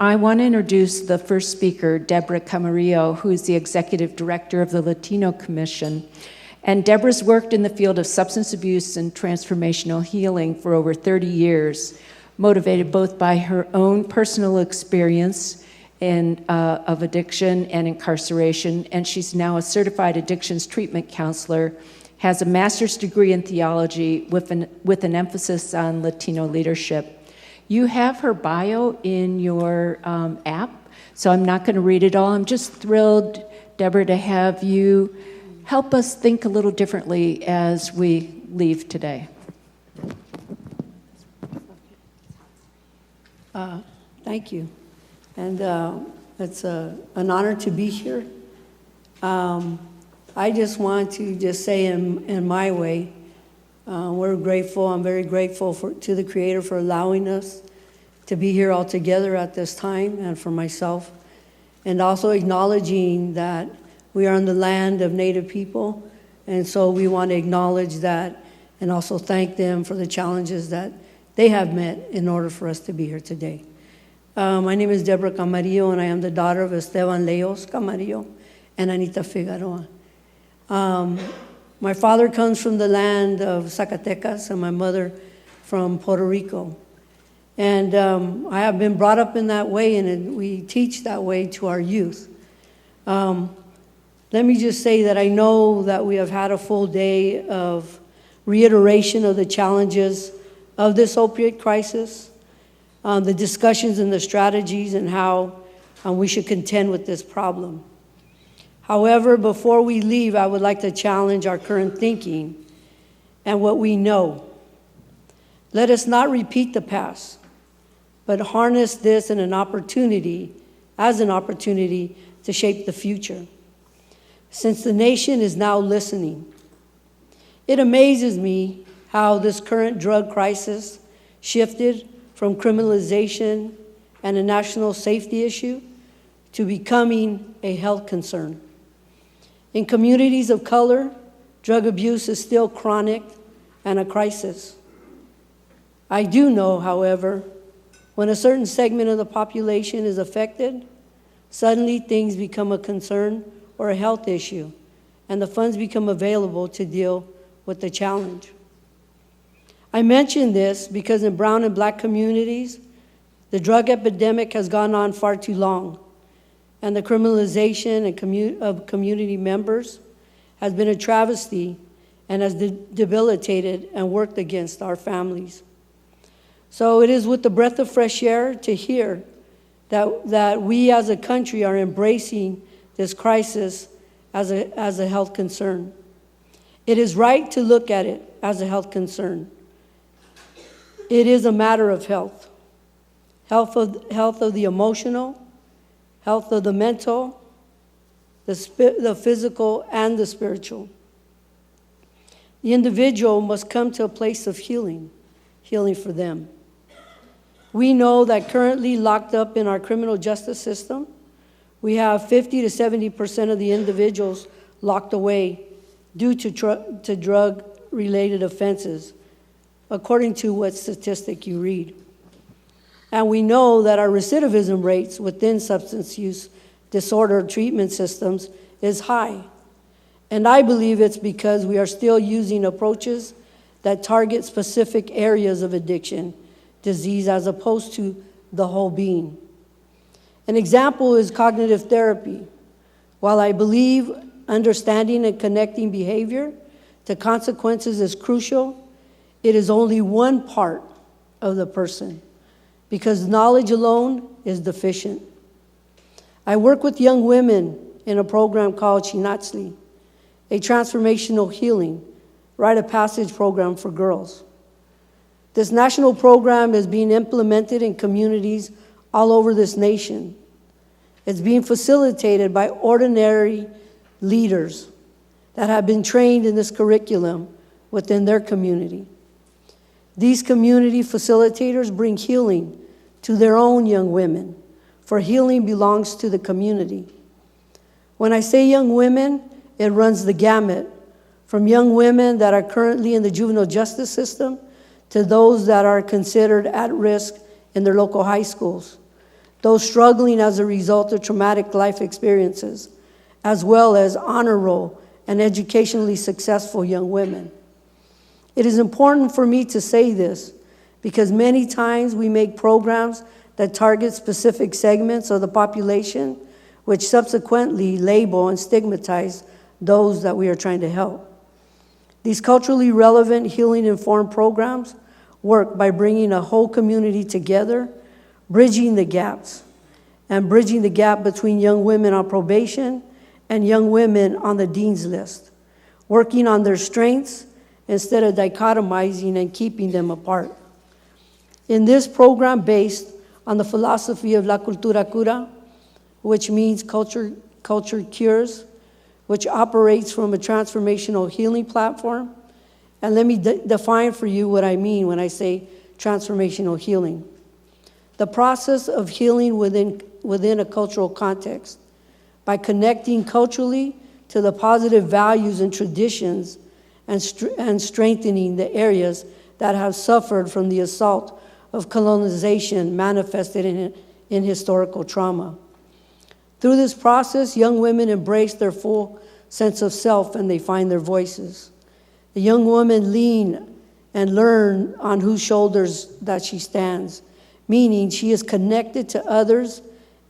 I want to introduce the first speaker, Debra Camarillo, who is the Executive Director of the Latino Commission. And Debra's worked in the field of substance abuse and transformational healing for over 30 years, motivated both by her own personal experience of addiction and incarceration, and she's now a certified addictions treatment counselor, has a master's degree in theology with an emphasis on Latino leadership. You have her bio in your app, so I'm not going to read it all. I'm just thrilled, Debra, to have you help us think a little differently as we leave today. Thank you. And it's an honor to be here. I just want to just say in my way, we're grateful. I'm very grateful to the Creator for allowing us to be here all together at this time, and for myself. And also acknowledging that we are in the land of Native people. And so we want to acknowledge that and also thank them for the challenges that they have met in order for us to be here today. My name is Debra Camarillo, and I am the daughter of Esteban Leos Camarillo and Anita Figueroa. My father comes from the land of Zacatecas, and my mother from Puerto Rico. And I have been brought up in that way, and we teach that way to our youth. Let me just say that I know that we have had a full day of reiteration of the challenges of this opioid crisis, the discussions and the strategies and how we should contend with this problem. However, before we leave, I would like to challenge our current thinking and what we know. Let us not repeat the past, but harness this as an opportunity to shape the future. Since the nation is now listening, it amazes me how this current drug crisis shifted from criminalization and a national safety issue to becoming a health concern. In communities of color, drug abuse is still chronic and a crisis. I do know, however, when a certain segment of the population is affected, suddenly things become a concern or a health issue, and the funds become available to deal with the challenge. I mention this because in brown and black communities, the drug epidemic has gone on far too long, and the criminalization of community members has been a travesty and has debilitated and worked against our families. So it is with the breath of fresh air to hear that we as a country are embracing this crisis as a health concern. It is right to look at it as a health concern. It is a matter of health of the emotional, health of the mental, the physical, and the spiritual. The individual must come to a place of healing for them. We know that currently locked up in our criminal justice system, we have 50 to 70% of the individuals locked away due to drug-related offenses, according to what statistic you read. And we know that our recidivism rates within substance use disorder treatment systems is high. And I believe it's because we are still using approaches that target specific areas of addiction, disease, as opposed to the whole being. An example is cognitive therapy. While I believe understanding and connecting behavior to consequences is crucial, it is only one part of the person, because knowledge alone is deficient. I work with young women in a program called Chinatzli, a transformational healing, rite of passage program for girls. This national program is being implemented in communities all over this nation. It's being facilitated by ordinary leaders that have been trained in this curriculum within their community. These community facilitators bring healing to their own young women, for healing belongs to the community. When I say young women, it runs the gamut, from young women that are currently in the juvenile justice system to those that are considered at risk in their local high schools. those struggling as a result of traumatic life experiences, as well as honor roll and educationally successful young women. It is important for me to say this because many times we make programs that target specific segments of the population, which subsequently label and stigmatize those that we are trying to help. These culturally relevant, healing-informed programs work by bringing a whole community together, bridging the gaps, and bridging the gap between young women on probation and young women on the dean's list, working on their strengths instead of dichotomizing and keeping them apart. In this program based on the philosophy of La Cultura Cura, which means culture cures, which operates from a transformational healing platform. And let me define for you what I mean when I say transformational healing. The process of healing within a cultural context by connecting culturally to the positive values and traditions and strengthening the areas that have suffered from the assault of colonization manifested in historical trauma. Through this process, young women embrace their full sense of self and they find their voices. The young woman lean and learn on whose shoulders that she stands, meaning she is connected to others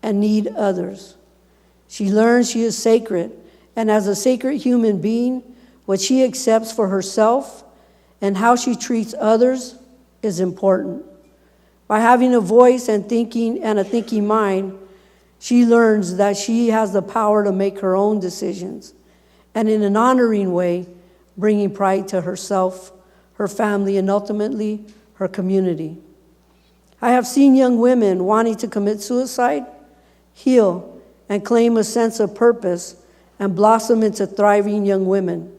and need others. She learns she is sacred, and as a sacred human being, what she accepts for herself and how she treats others is important. By having a voice and a thinking mind, she learns that she has the power to make her own decisions, and in an honoring way, bringing pride to herself, her family, and ultimately her community. I have seen young women wanting to commit suicide, heal, and claim a sense of purpose and blossom into thriving young women.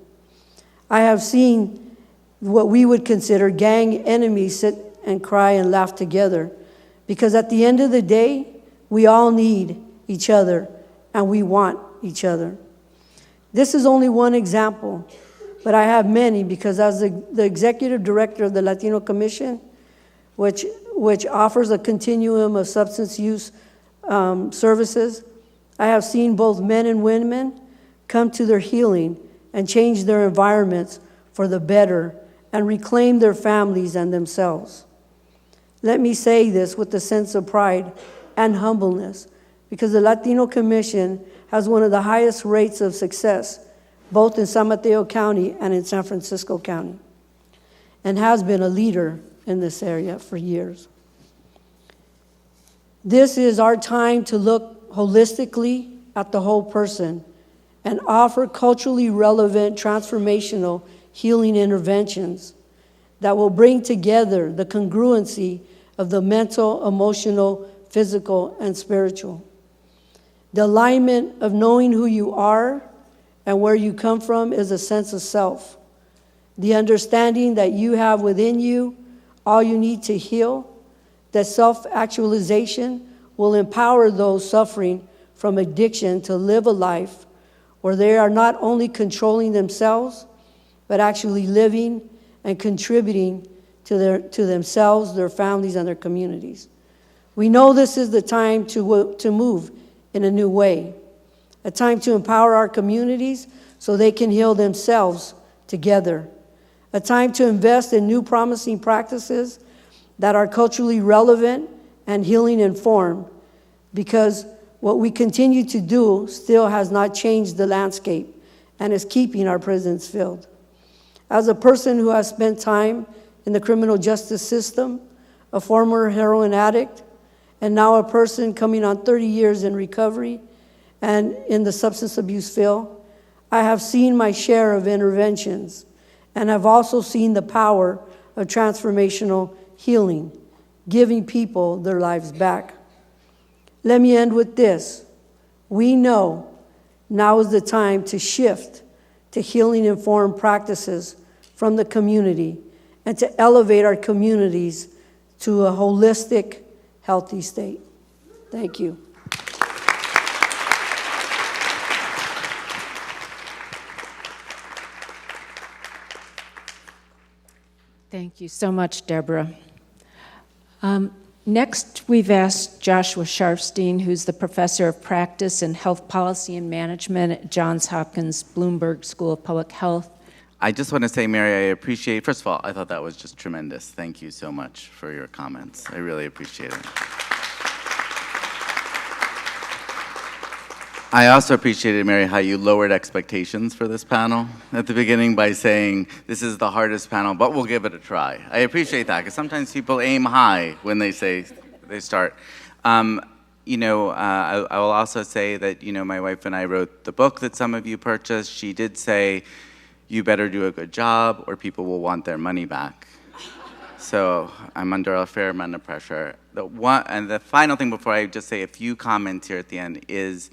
I have seen what we would consider gang enemies sit and cry and laugh together, because at the end of the day, we all need each other and we want each other. This is only one example, but I have many because as the executive director of the Latino Commission, which offers a continuum of substance use services, I have seen both men and women come to their healing and change their environments for the better and reclaim their families and themselves. Let me say this with a sense of pride and humbleness, because the Latino Commission has one of the highest rates of success, both in San Mateo County and in San Francisco County, and has been a leader in this area for years. This is our time to look holistically at the whole person and offer culturally relevant, transformational healing interventions that will bring together the congruency of the mental, emotional, physical, and spiritual. The alignment of knowing who you are and where you come from is a sense of self. The understanding that you have within you all you need to heal, that self-actualization will empower those suffering from addiction to live a life where they are not only controlling themselves, but actually living and contributing to themselves, their families, and their communities. We know this is the time to move in a new way, a time to empower our communities so they can heal themselves together, a time to invest in new promising practices that are culturally relevant and healing informed, because what we continue to do still has not changed the landscape and is keeping our prisons filled. As a person who has spent time in the criminal justice system, a former heroin addict, and now a person coming on 30 years in recovery and in the substance abuse field, I have seen my share of interventions and have also seen the power of transformational healing, giving people their lives back. Let me end with this. We know now is the time to shift to healing-informed practices from the community and to elevate our communities to a holistic, healthy state. Thank you. Thank you so much, Debra. Next, we've asked Joshua Sharfstein, who's the professor of practice in health policy and management at Johns Hopkins Bloomberg School of Public Health. I just want to say, Mary, I appreciate, first of all, I thought that was just tremendous. Thank you so much for your comments. I really appreciate it. I also appreciated, Mary, how you lowered expectations for this panel at the beginning by saying, this is the hardest panel, but we'll give it a try. I appreciate that, because sometimes people aim high when they say they start. I will also say that, my wife and I wrote the book that some of you purchased. She did say, you better do a good job or people will want their money back. So I'm under a fair amount of pressure. And the final thing before I just say a few comments here at the end is,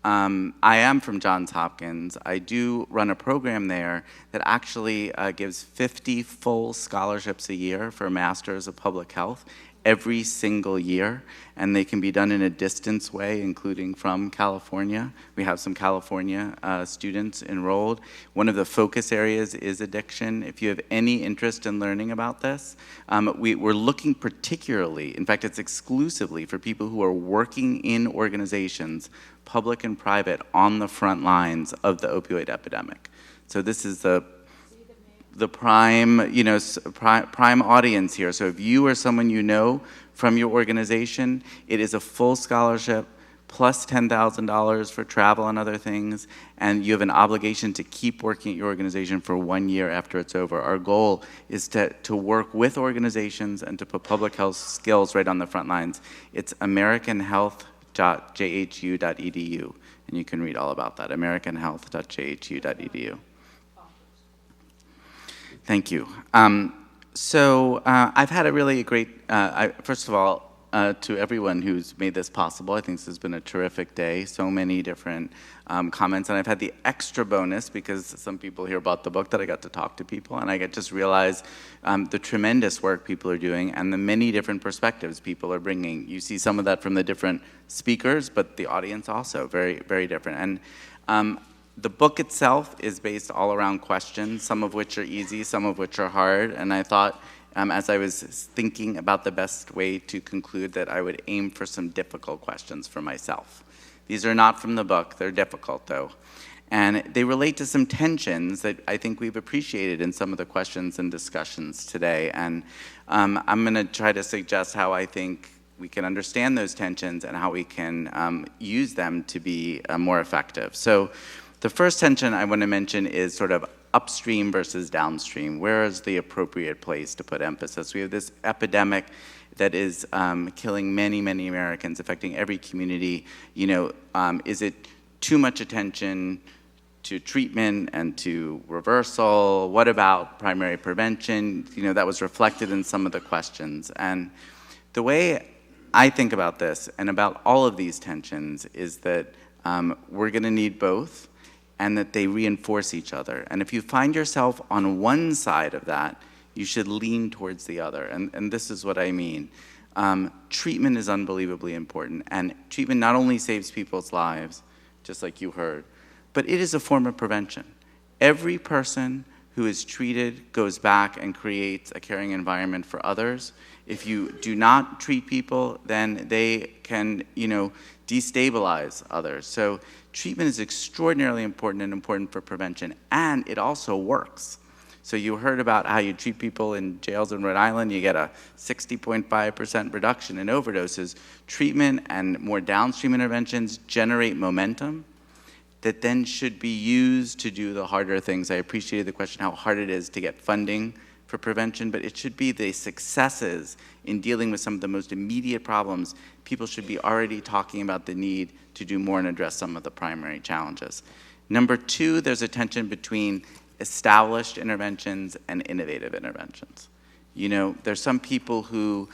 I am from Johns Hopkins. I do run a program there that actually gives 50 full scholarships a year for Masters of Public Health every single year, and they can be done in a distance way, including from California. We have some California students enrolled. One of the focus areas is addiction. If you have any interest in learning about this, we're looking particularly, in fact, it's exclusively for people who are working in organizations, public and private, on the front lines of the opioid epidemic. So this is the prime, prime audience here. So if you or someone you know from your organization, it is a full scholarship plus $10,000 for travel and other things, and you have an obligation to keep working at your organization for 1 year after it's over. Our goal is to work with organizations and to put public health skills right on the front lines. It's americanhealth.jhu.edu, and you can read all about that, americanhealth.jhu.edu. Thank you. I've had a really great, first of all, to everyone who's made this possible. I think this has been a terrific day, so many different comments, and I've had the extra bonus, because some people here bought the book, that I got to talk to people, and I just realized the tremendous work people are doing and the many different perspectives people are bringing. You see some of that from the different speakers, but the audience also, very, very different. And the book itself is based all around questions, some of which are easy, some of which are hard, and I thought, as I was thinking about the best way to conclude, that I would aim for some difficult questions for myself. These are not from the book, they're difficult though. And they relate to some tensions that I think we've appreciated in some of the questions and discussions today. And I'm gonna try to suggest how I think we can understand those tensions and how we can use them to be more effective. So the first tension I want to mention is sort of upstream versus downstream. Where is the appropriate place to put emphasis? We have this epidemic that is killing many, many Americans, affecting every community. Is it too much attention to treatment and to reversal? What about primary prevention? That was reflected in some of the questions. And the way I think about this and about all of these tensions is that we're going to need both, and that they reinforce each other. And if you find yourself on one side of that, you should lean towards the other. And this is what I mean. Treatment is unbelievably important, and treatment not only saves people's lives, just like you heard, but it is a form of prevention. Every person who is treated goes back and creates a caring environment for others. If you do not treat people, then they can, destabilize others. So treatment is extraordinarily important and important for prevention, and it also works. So you heard about how you treat people in jails in Rhode Island, you get a 60.5% reduction in overdoses. Treatment and more downstream interventions generate momentum that then should be used to do the harder things. I appreciated the question how hard it is to get funding for prevention, but it should be the successes in dealing with some of the most immediate problems. People should be already talking about the need to do more and address some of the primary challenges. Number two, there's a tension between established interventions and innovative interventions. There's some people who,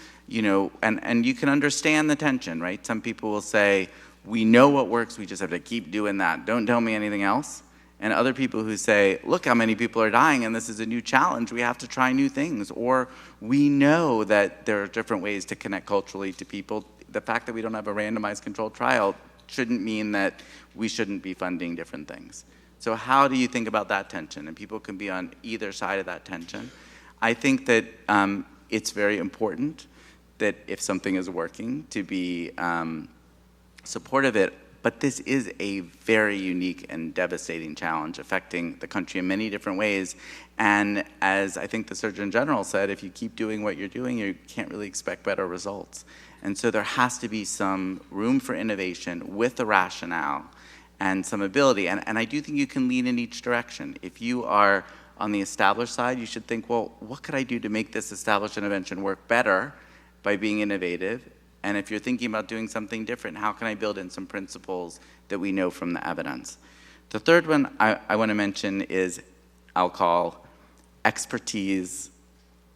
and you can understand the tension, right? Some people will say, we know what works, we just have to keep doing that. Don't tell me anything else. And other people who say, look how many people are dying and this is a new challenge, we have to try new things. Or we know that there are different ways to connect culturally to people. The fact that we don't have a randomized controlled trial shouldn't mean that we shouldn't be funding different things. So how do you think about that tension? And people can be on either side of that tension. I think that it's very important that if something is working, to be supportive of it. But this is a very unique and devastating challenge affecting the country in many different ways. And as I think the Surgeon General said, if you keep doing what you're doing, you can't really expect better results. And so there has to be some room for innovation with the rationale and some ability. And I do think you can lean in each direction. If you are on the established side, you should think, well, what could I do to make this established intervention work better by being innovative? And if you're thinking about doing something different, how can I build in some principles that we know from the evidence? The third one I want to mention is, I'll call expertise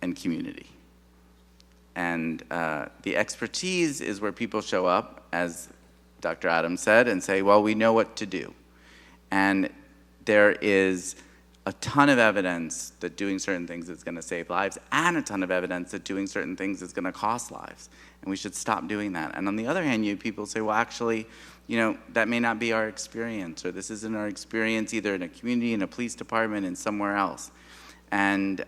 and community. And the expertise is where people show up, as Dr. Adams said, and say, well, we know what to do. And there is a ton of evidence that doing certain things is going to save lives, and a ton of evidence that doing certain things is going to cost lives. And we should stop doing that. And on the other hand, people say, well, actually, that may not be our experience, or this isn't our experience either in a community, in a police department, and somewhere else. And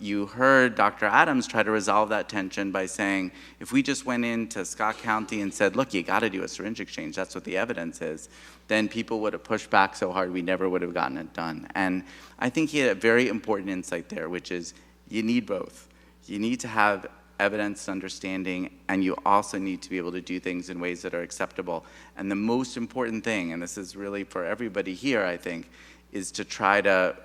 you heard Dr. Adams try to resolve that tension by saying, if we just went into Scott County and said, look, you got to do a syringe exchange, that's what the evidence is, then people would have pushed back so hard we never would have gotten it done. And I think he had a very important insight there, which is you need both. You need to have evidence understanding, and you also need to be able to do things in ways that are acceptable. And the most important thing, and this is really for everybody here, I think, is to try to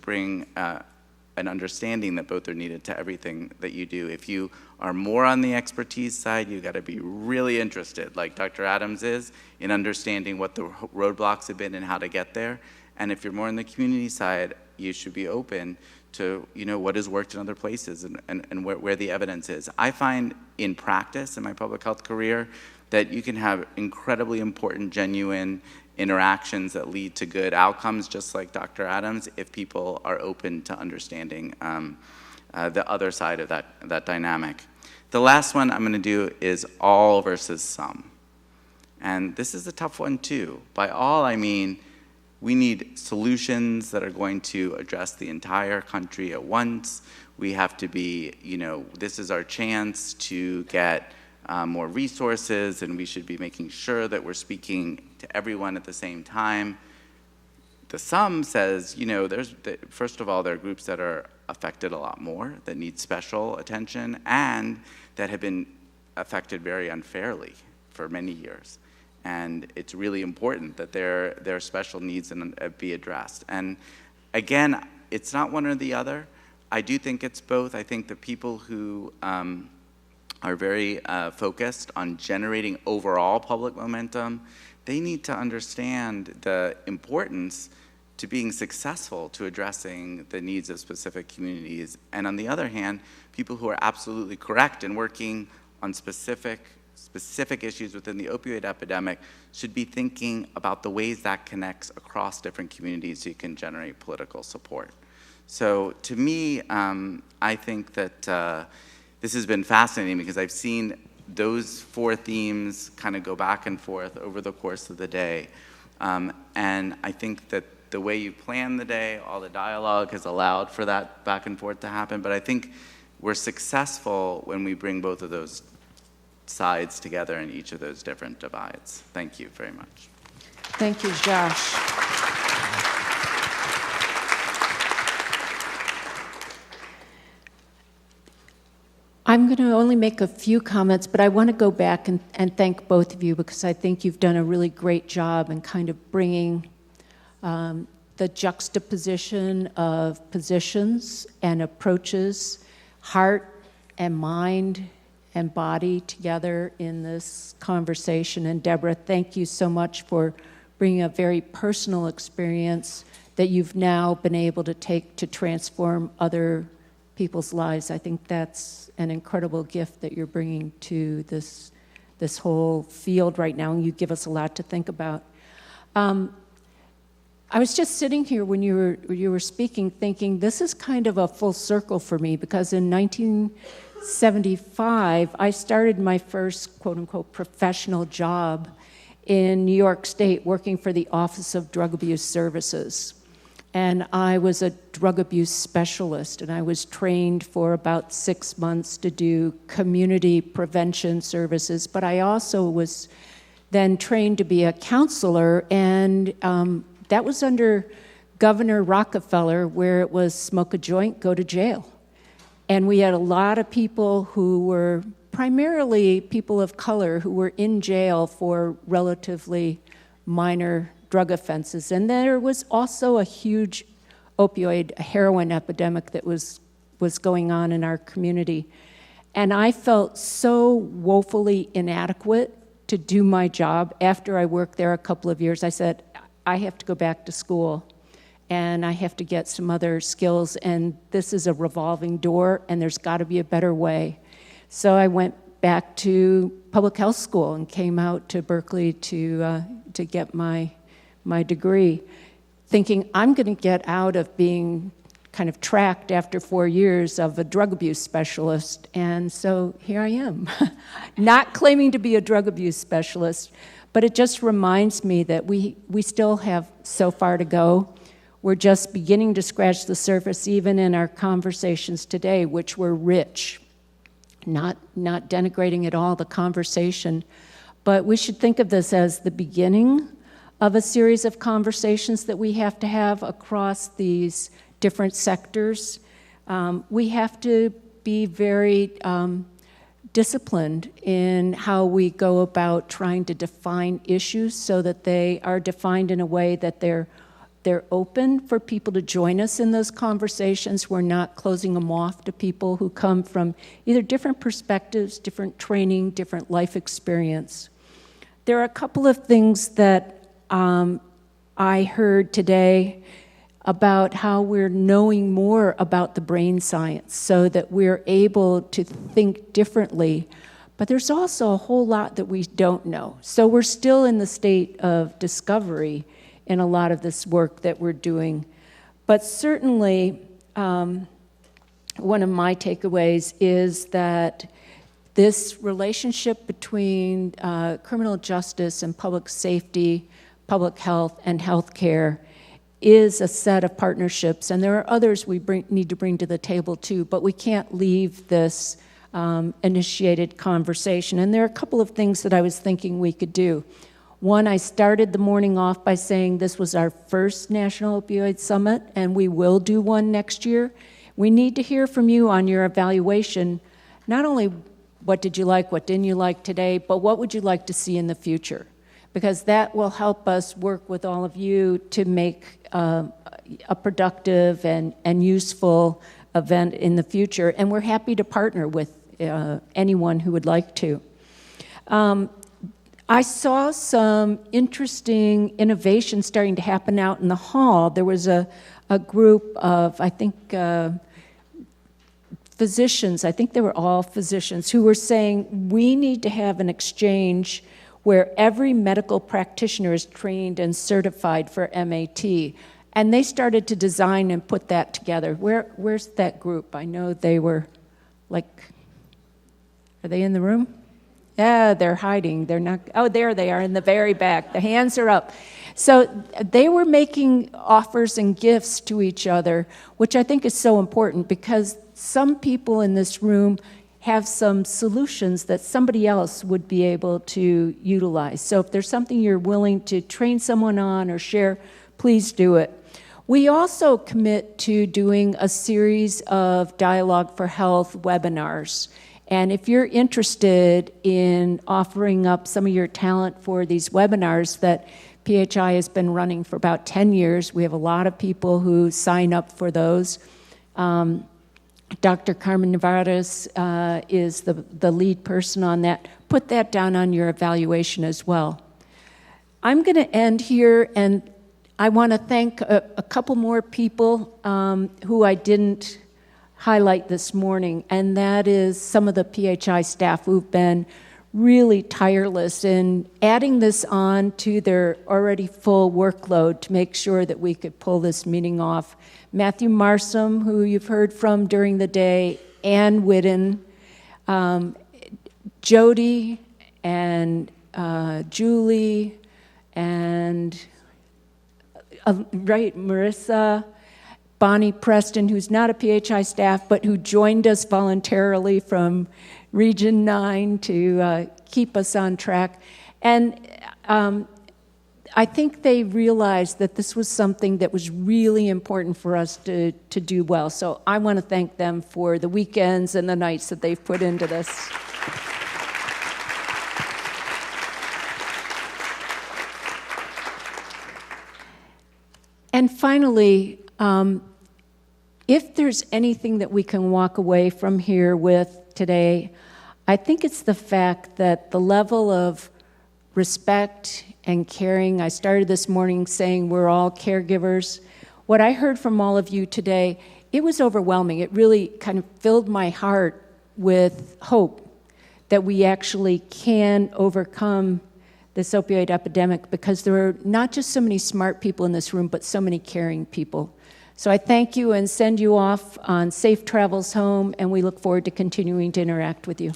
bring an understanding that both are needed to everything that you do. If you are more on the expertise side, you got to be really interested, like Dr. Adams is, in understanding what the roadblocks have been and how to get there. And if you're more on the community side, you should be open to what has worked in other places and where the evidence is. I find in practice in my public health career that you can have incredibly important, genuine interactions that lead to good outcomes, just like Dr. Adams, if people are open to understanding the other side of that dynamic. The last one I'm going to do is all versus some. And this is a tough one too. By all, I mean we need solutions that are going to address the entire country at once. We have to be, this is our chance to get more resources, and we should be making sure that we're speaking to everyone at the same time. The sum says, first of all, there are groups that are affected a lot more, that need special attention, and that have been affected very unfairly for many years. And it's really important that their special needs be addressed. And again, it's not one or the other. I do think it's both. I think the people who are very focused on generating overall public momentum, they need to understand the importance to being successful to addressing the needs of specific communities. And on the other hand, people who are absolutely correct in working on specific issues within the opioid epidemic should be thinking about the ways that connects across different communities so you can generate political support. So to me, I think that this has been fascinating because I've seen those four themes kind of go back and forth over the course of the day. And I think that the way you plan the day, all the dialogue has allowed for that back and forth to happen. But I think we're successful when we bring both of those sides together in each of those different divides. Thank you very much. Thank you, Josh. I'm going to only make a few comments, but I want to go back and thank both of you because I think you've done a really great job in kind of bringing the juxtaposition of positions and approaches, heart and mind and body together in this conversation. And Debra, thank you so much for bringing a very personal experience that you've now been able to take to transform other people's lives. I think that's an incredible gift that you're bringing to this whole field right now, and you give us a lot to think about. I was just sitting here when you were speaking, thinking this is kind of a full circle for me because in 1975, I started my first quote-unquote professional job in New York State working for the Office of Drug Abuse Services. and I was a drug abuse specialist, and I was trained for about 6 months to do community prevention services, but I also was then trained to be a counselor, and that was under Governor Rockefeller, where it was smoke a joint, go to jail. And we had a lot of people who were primarily people of color who were in jail for relatively minor drug offenses. And there was also a huge opioid heroin epidemic that was going on in our community. And I felt so woefully inadequate to do my job. After I worked there a couple of years, I said, I have to go back to school, and I have to get some other skills, and this is a revolving door, and there's got to be a better way. So I went back to public health school and came out to Berkeley to get my degree, thinking I'm going to get out of being kind of tracked after 4 years of a drug abuse specialist. And so here I am, not claiming to be a drug abuse specialist, but it just reminds me that we still have so far to go. We're just beginning to scratch the surface, even in our conversations today, which were rich. Not denigrating at all the conversation, but we should think of this as the beginning of a series of conversations that we have to have across these different sectors. We have to be very disciplined in how we go about trying to define issues so that they are defined in a way that they're open for people to join us in those conversations. We're not closing them off to people who come from either different perspectives, different training, different life experience. There are a couple of things that I heard today about how we're knowing more about the brain science so that we're able to think differently. But there's also a whole lot that we don't know. So we're still in the state of discovery in a lot of this work that we're doing. But certainly, one of my takeaways is that this relationship between criminal justice and public safety, public health, and healthcare is a set of partnerships, and there are others we need to bring to the table too, but we can't leave this initiated conversation. And there are a couple of things that I was thinking we could do. One, I started the morning off by saying this was our first National Opioid Summit, and we will do one next year. We need to hear from you on your evaluation, not only what did you like, what didn't you like today, but what would you like to see in the future? Because that will help us work with all of you to make a productive and useful event in the future. And we're happy to partner with anyone who would like to. I saw some interesting innovation starting to happen out in the hall. There was a group of, I think, physicians, I think they were all physicians, who were saying we need to have an exchange where every medical practitioner is trained and certified for MAT. And they started to design and put that together. Where's that group? I know they were like, are they in the room? Yeah, they're hiding. They're not, oh, there they are in the very back. The hands are up. So they were making offers and gifts to each other, which I think is so important because some people in this room have some solutions that somebody else would be able to utilize. So if there's something you're willing to train someone on or share, please do it. We also commit to doing a series of Dialogue for Health webinars. And if you're interested in offering up some of your talent for these webinars that PHI has been running for about 10 years, we have a lot of people who sign up for those. Dr. Carmen Navarez is the lead person on that. Put that down on your evaluation as well. I'm going to end here, and I want to thank a couple more people who I didn't highlight this morning, and that is some of the PHI staff who've been really tireless in adding this on to their already full workload to make sure that we could pull this meeting off. Matthew Marsom, who you've heard from during the day, Ann Whitten, Jody, and Julie, and right, Marissa, Bonnie Preston, who's not a PHI staff, but who joined us voluntarily from Region 9 to keep us on track. And I think they realized that this was something that was really important for us to do well. So I want to thank them for the weekends and the nights that they've put into this. And finally, if there's anything that we can walk away from here with today, I think it's the fact that the level of respect and caring, I started this morning saying we're all caregivers. What I heard from all of you today, it was overwhelming. It really kind of filled my heart with hope that we actually can overcome this opioid epidemic, because there are not just so many smart people in this room, but so many caring people. So I thank you and send you off on safe travels home, and we look forward to continuing to interact with you.